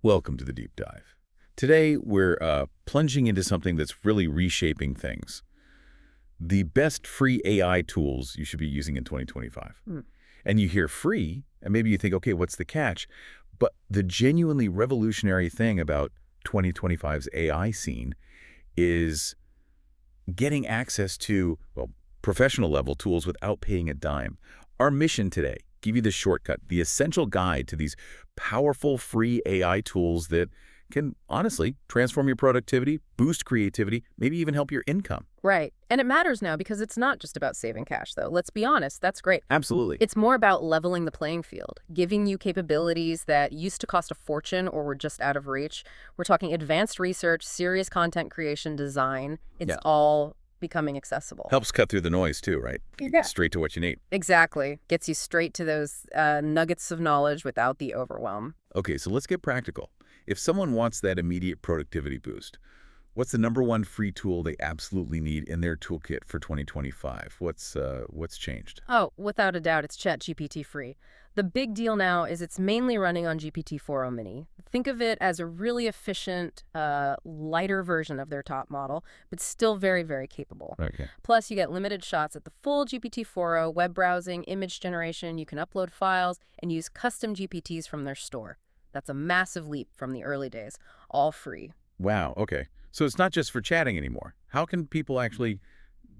Welcome to the deep dive. Today, we're plunging into something that's really reshaping things. The best free AI tools you should be using in 2025. Hmm. And you hear free, and maybe you think, okay, what's the catch? But the genuinely revolutionary thing about 2025's AI scene is getting access to, well, professional level tools without paying a dime. Our mission today, give you the shortcut, the essential guide to these powerful free AI tools that can honestly transform your productivity, boost creativity, maybe even help your income. Right. And it matters now because it's not just about saving cash, though. Let's be honest, that's great. Absolutely. It's more about leveling the playing field, giving you capabilities that used to cost a fortune or were just out of reach. We're talking advanced research, serious content creation, design. It's all becoming accessible. Helps cut through the noise too, right? Yeah. Straight to what you need. Exactly. Gets you straight to those nuggets of knowledge without the overwhelm. Okay, so let's get practical. If someone wants that immediate productivity boost, what's the #1 free tool they absolutely need in their toolkit for 2025? What's changed? Oh, without a doubt, it's ChatGPT free. The big deal now is it's mainly running on GPT-4o Mini. Think of it as a really efficient, lighter version of their top model, but still very, very capable. Okay. Plus, you get limited shots at the full GPT-4o, web browsing, image generation. You can upload files and use custom GPTs from their store. That's a massive leap from the early days, all free. Wow, okay. So it's not just for chatting anymore. How can people actually,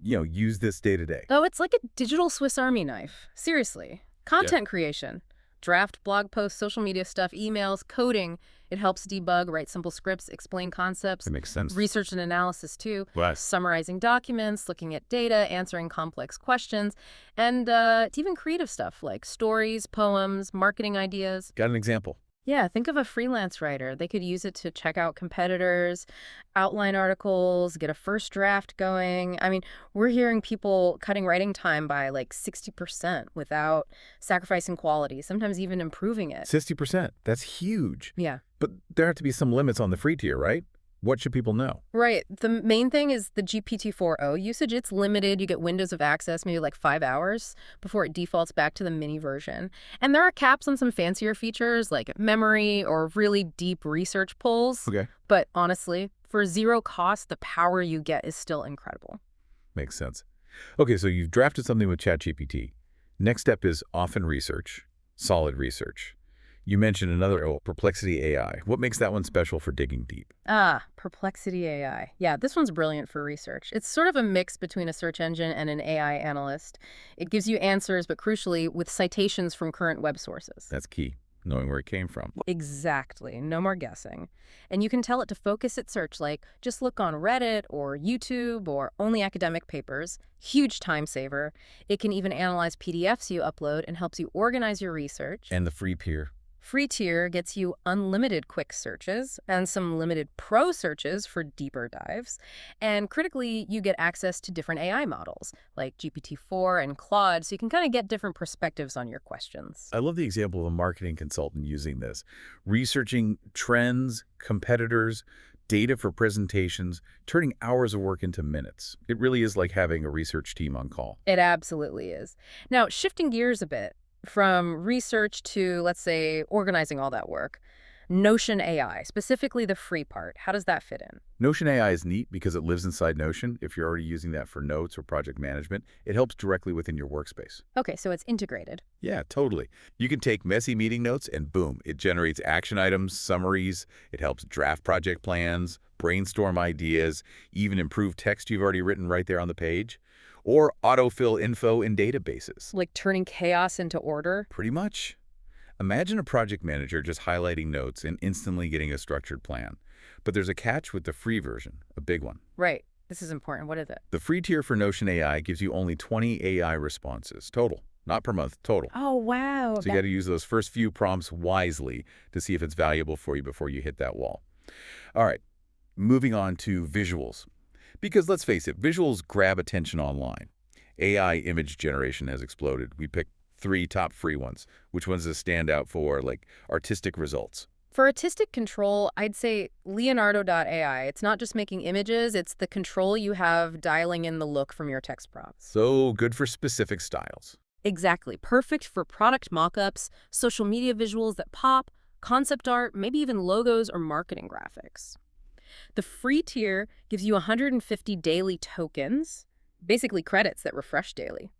use this day to day? Oh, it's like a digital Swiss Army knife. Seriously. Content creation. Draft, blog posts, social media stuff, emails, coding. It helps debug, write simple scripts, explain concepts. That makes sense. Research and analysis, too. Wow. Summarizing documents, looking at data, answering complex questions. And it's even creative stuff like stories, poems, marketing ideas. Got an example? Yeah, think of a freelance writer. They could use it to check out competitors, outline articles, get a first draft going. I mean, we're hearing people cutting writing time by like 60% without sacrificing quality, sometimes even improving it. 60%. That's huge. Yeah. But there have to be some limits on the free tier, right? What should people know? Right. The main thing is the GPT-4o usage. It's limited. You get windows of access, maybe like 5 hours before it defaults back to the mini version. And there are caps on some fancier features like memory or really deep research pulls. Okay. But honestly, for zero cost, the power you get is still incredible. Makes sense. Okay, so you've drafted something with ChatGPT. Next step is often research, solid research. You mentioned another, Perplexity AI. What makes that one special for digging deep? Perplexity AI. Yeah, this one's brilliant for research. It's sort of a mix between a search engine and an AI analyst. It gives you answers, but crucially, with citations from current web sources. That's key, knowing where it came from. Exactly. No more guessing. And you can tell it to focus its search, like just look on Reddit or YouTube or only academic papers. Huge time saver. It can even analyze PDFs you upload and helps you organize your research. And the free tier? Free tier gets you unlimited quick searches and some limited pro searches for deeper dives. And critically, you get access to different AI models like GPT-4 and Claude, so you can kind of get different perspectives on your questions. I love the example of a marketing consultant using this, researching trends, competitors, data for presentations, turning hours of work into minutes. It really is like having a research team on call. It absolutely is. Now, shifting gears a bit, from research to, let's say, organizing all that work. Notion AI, specifically the free part, how does that fit in? Notion AI is neat because it lives inside Notion. If you're already using that for notes or project management, it helps directly within your workspace. Okay, so it's integrated. Yeah, totally. You can take messy meeting notes and boom, it generates action items, summaries. It helps draft project plans, brainstorm ideas, even improve text you've already written right there on the page. Or autofill info in databases. Like turning chaos into order? Pretty much. Imagine a project manager just highlighting notes and instantly getting a structured plan. But there's a catch with the free version, a big one. Right. This is important. What is it? The free tier for Notion AI gives you only 20 AI responses, total. Not per month, total. Oh, wow. So you got to use those first few prompts wisely to see if it's valuable for you before you hit that wall. All right, moving on to visuals. Because let's face it, visuals grab attention online. AI image generation has exploded. We picked 3 top free ones. Which ones does stand out for, like, artistic results? For artistic control, I'd say Leonardo.ai. It's not just making images, it's the control you have dialing in the look from your text prompts. So good for specific styles. Exactly. Perfect for product mock-ups, social media visuals that pop, concept art, maybe even logos or marketing graphics. The free tier gives you 150 daily tokens, basically credits that refresh daily.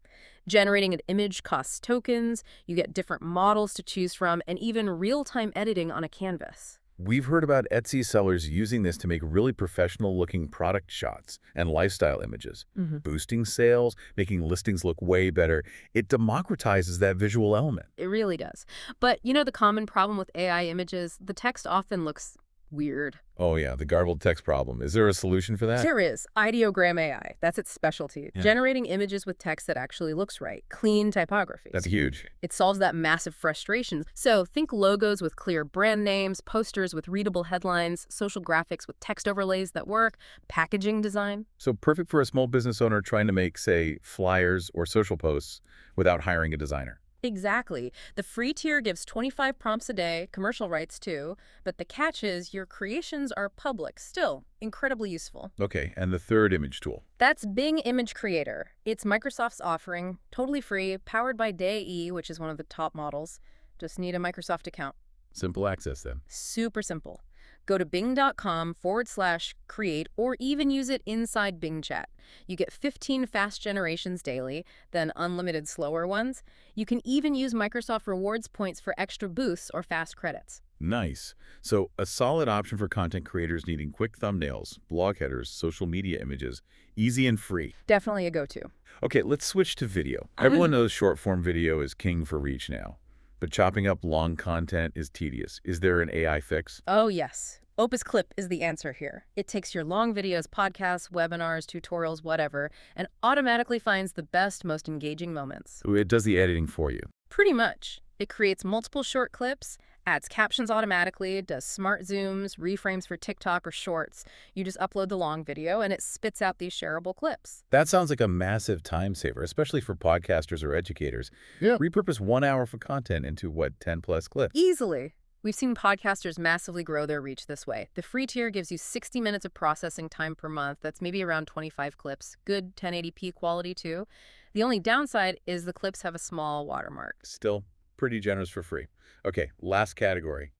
Generating an image costs tokens, you get different models to choose from, and even real-time editing on a canvas. We've heard about Etsy sellers using this to make really professional-looking product shots and lifestyle images, boosting sales, making listings look way better. It democratizes that visual element. It really does. But you know the common problem with AI images? The text often looks weird. Oh yeah, the garbled text problem. Is there a solution for that? There is ideogram AI. That's its specialty. Yeah. Generating images with text that actually looks right. Clean typography. That's huge. It solves that massive frustration. So think logos with clear brand names, posters with readable headlines, social graphics with text overlays that work, packaging design. So perfect for a small business owner trying to make, say, flyers or social posts without hiring a designer. Exactly. The free tier gives 25 prompts a day, commercial rights too, but the catch is your creations are public. Still, incredibly useful. Okay, and the third image tool. That's Bing Image Creator. It's Microsoft's offering, totally free, powered by DAE, which is one of the top models. Just need a Microsoft account. Simple access then. Super simple. Go to bing.com/create or even use it inside Bing Chat. You get 15 fast generations daily, then unlimited slower ones. You can even use Microsoft Rewards points for extra boosts or fast credits. Nice. So a solid option for content creators needing quick thumbnails, blog headers, social media images, easy and free. Definitely a go-to. Okay, let's switch to video. Everyone knows short-form video is king for reach now, but chopping up long content is tedious. Is there an AI fix? Oh, yes. Opus Clip is the answer here. It takes your long videos, podcasts, webinars, tutorials, whatever, and automatically finds the best, most engaging moments. It does the editing for you. Pretty much. It creates multiple short clips, adds captions automatically, does smart zooms, reframes for TikTok or Shorts. You just upload the long video and it spits out these shareable clips. That sounds like a massive time saver, especially for podcasters or educators. Yeah. Repurpose 1 hour for content into, what, 10-plus clips? Easily. We've seen podcasters massively grow their reach this way. The free tier gives you 60 minutes of processing time per month. That's maybe around 25 clips. Good 1080p quality, too. The only downside is the clips have a small watermark. Still pretty generous for free. Okay, last category.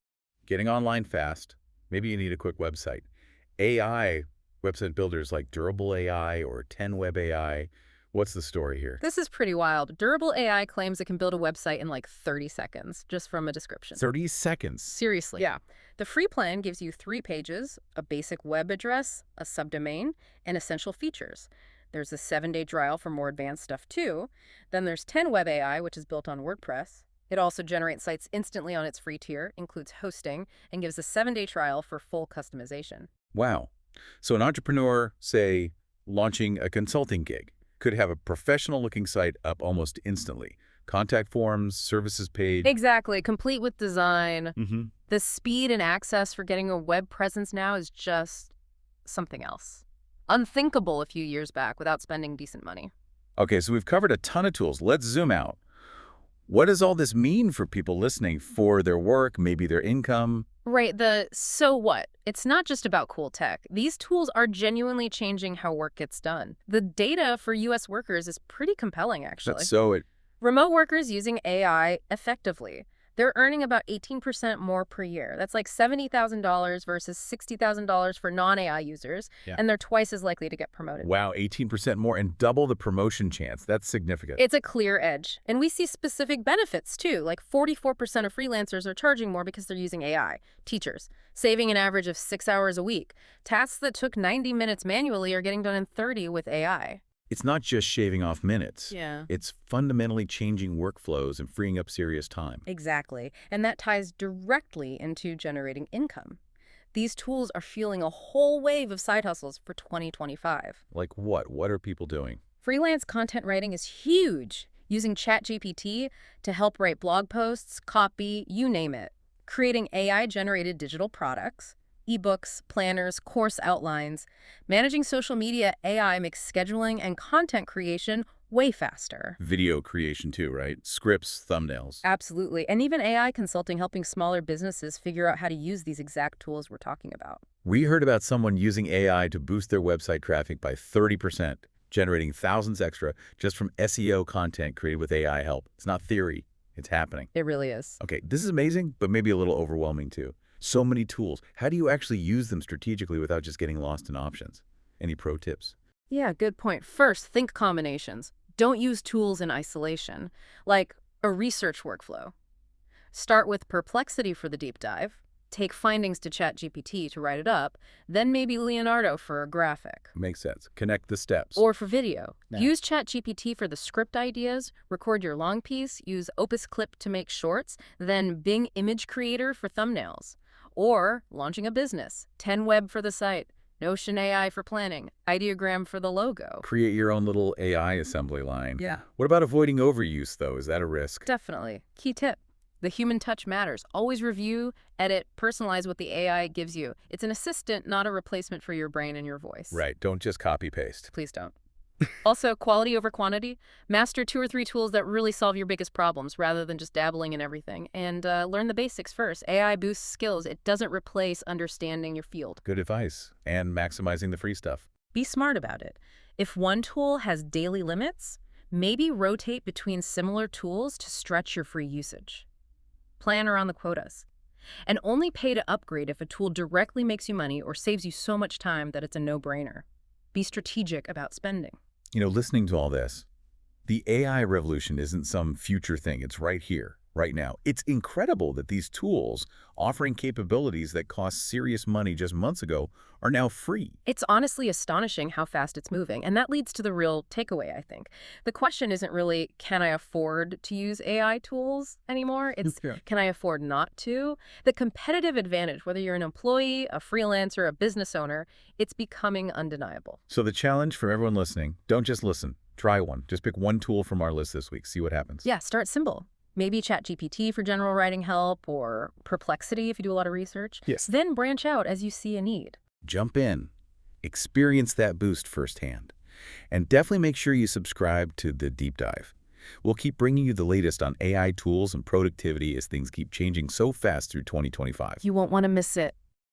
Getting online fast. Maybe you need a quick website. AI website builders like Durable AI or 10Web AI. What's the story here? This is pretty wild. Durable AI claims it can build a website in like 30 seconds, just from a description. 30 seconds? Seriously. Yeah. The free plan gives you 3 pages, a basic web address, a subdomain, and essential features. There's a 7-day trial for more advanced stuff too. Then there's 10Web AI, which is built on WordPress. It also generates sites instantly on its free tier, includes hosting, and gives a 7-day trial for full customization. Wow. So an entrepreneur, say, launching a consulting gig, could have a professional-looking site up almost instantly. Contact forms, services page. Exactly, complete with design. Mm-hmm. The speed and access for getting a web presence now is just something else. Unthinkable a few years back without spending decent money. Okay, so we've covered a ton of tools. Let's zoom out. What does all this mean for people listening, for their work, maybe their income? Right, so what? It's not just about cool tech. These tools are genuinely changing how work gets done. The data for U.S. workers is pretty compelling, actually. Remote workers using AI effectively. They're earning about 18% more per year. That's like $70,000 versus $60,000 for non-AI users, and they're twice as likely to get promoted. Wow, 18% more and double the promotion chance. That's significant. It's a clear edge. And we see specific benefits, too. Like 44% of freelancers are charging more because they're using AI. Teachers, saving an average of 6 hours a week. Tasks that took 90 minutes manually are getting done in 30 with AI. It's not just shaving off minutes. Yeah. It's fundamentally changing workflows and freeing up serious time. Exactly. And that ties directly into generating income. These tools are fueling a whole wave of side hustles for 2025. Like what? What are people doing? Freelance content writing is huge, using ChatGPT to help write blog posts, copy, you name it. Creating AI-generated digital products, ebooks, planners, course outlines. Managing social media AI makes scheduling and content creation way faster. Video creation too, right? Scripts, thumbnails. Absolutely. And even AI consulting helping smaller businesses figure out how to use these exact tools we're talking about. We heard about someone using AI to boost their website traffic by 30%, generating thousands extra just from SEO content created with AI help. It's not theory. It's happening. It really is. Okay, this is amazing, but maybe a little overwhelming too. So many tools. How do you actually use them strategically without just getting lost in options? Any pro tips? Yeah, good point. First, think combinations. Don't use tools in isolation, like a research workflow. Start with Perplexity for the deep dive, take findings to ChatGPT to write it up, then maybe Leonardo for a graphic. Makes sense. Connect the steps. Or for video. Now, Use ChatGPT for the script ideas, record your long piece, use Opus Clip to make shorts, then Bing Image Creator for thumbnails. Or launching a business, 10Web for the site, Notion AI for planning, Ideogram for the logo. create your own little AI assembly line. Yeah. What about avoiding overuse, though? Is that a risk? Definitely. Key tip. The human touch matters. Always review, edit, personalize what the AI gives you. It's an assistant, not a replacement for your brain and your voice. Right. Don't just copy-paste. Please don't. Also, quality over quantity. Master 2 or 3 tools that really solve your biggest problems rather than just dabbling in everything. And learn the basics first. AI boosts skills. It doesn't replace understanding your field. Good advice. And maximizing the free stuff. Be smart about it. If one tool has daily limits, maybe rotate between similar tools to stretch your free usage. Plan around the quotas. And only pay to upgrade if a tool directly makes you money or saves you so much time that it's a no-brainer. Be strategic about spending. You know, listening to all this, the AI revolution isn't some future thing. It's right here, right now. It's incredible that these tools, offering capabilities that cost serious money just months ago, are now free. It's honestly astonishing how fast it's moving, and that leads to the real takeaway, I think. The question isn't really, can I afford to use AI tools anymore? It's, can I afford not to? The competitive advantage, whether you're an employee, a freelancer, a business owner, it's becoming undeniable. So the challenge for everyone listening, don't just listen. Try one. Just pick one tool from our list this week. See what happens. Yeah, start simple. Maybe ChatGPT for general writing help, or Perplexity if you do a lot of research. Yes. Then branch out as you see a need. Jump in. Experience that boost firsthand. And definitely make sure you subscribe to The Deep Dive. We'll keep bringing you the latest on AI tools and productivity as things keep changing so fast through 2025. You won't want to miss it.